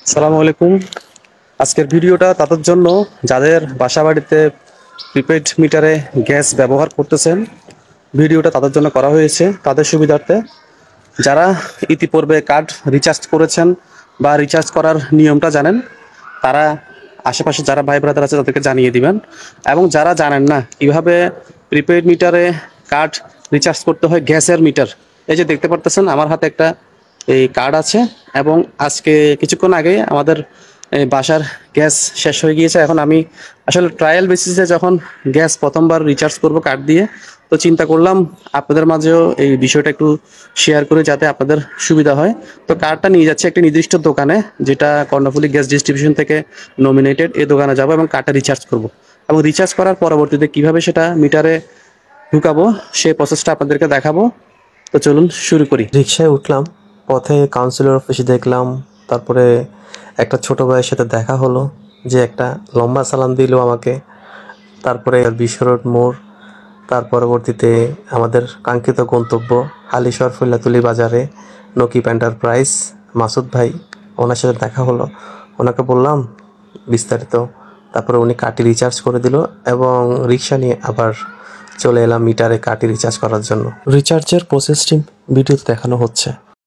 আসসালামু আলাইকুম। আজকের ভিডিওটা তাদের জন্য যাদের বাসা বাড়িতে প্রিপেড মিটারে গ্যাস ব্যবহার করতেছেন। ভিডিওটা তাদের জন্য করা হয়েছে, তাদের সুবিধার্থে। যারা ইতিপূর্বে কার্ড রিচার্জ করেছেন বা রিচার্জ করার নিয়মটা জানেন, তারা আশেপাশে যারা ভাই ব্রাদার আছে তাদেরকে জানিয়ে দিবেন। এবং যারা জানেন না কীভাবে প্রিপেড মিটারে কার্ড রিচার্জ করতে হয়, গ্যাসের মিটার, এই যে দেখতে পারতেছেন আমার হাতে একটা এই কার্ড আছে। এবং আজকে কিছুক্ষণ আগে আমাদের এই বাসার গ্যাস শেষ হয়ে গিয়েছে। এখন আমি আসলে ট্রায়াল বেসিসে যখন গ্যাস প্রথমবার রিচার্জ করব কার্ড দিয়ে, তো চিন্তা করলাম আপনাদের মাঝেও এই বিষয়টা একটু শেয়ার করে যাতে আপনাদের সুবিধা হয়। তো কার্ডটা নিয়ে যাচ্ছে একটি নির্দিষ্ট দোকানে, যেটা কর্ণফুলী গ্যাস ডিস্ট্রিবিউশন থেকে নমিনেটেড। এই দোকানে যাব এবং কার্ডটা রিচার্জ করব, এবং রিচার্জ করার পরবর্তীতে কিভাবে সেটা মিটারে ঢুকাবো সেই প্রসেসটা আপনাদেরকে দেখাবো। তো চলুন শুরু করি। রিক্সায় উঠলাম, পথে কাউন্সিলর অফিসে দেখলাম, তারপরে একটা ছোট ভাইয়ের সাথে দেখা হলো, যে একটা লম্বা সালাম দিল আমাকে। তারপরে বিশ্ব রোড মোড়, তার পরবর্তীতে আমাদের কাঙ্ক্ষিত গন্তব্য হালিশহর ফুলাতুলি বাজারে নকিব এন্টারপ্রাইজ। মাসুদ ভাই, ওনার সাথে দেখা হলো, ওনাকে বললাম বিস্তারিত। তারপরে উনি কার্ডটি রিচার্জ করে দিল এবং রিক্সা নিয়ে আবার চলে এলাম মিটারে কার্ডটি রিচার্জ করার জন্য। রিচার্জের প্রসেসটি ভিডিওতে দেখানো হচ্ছে।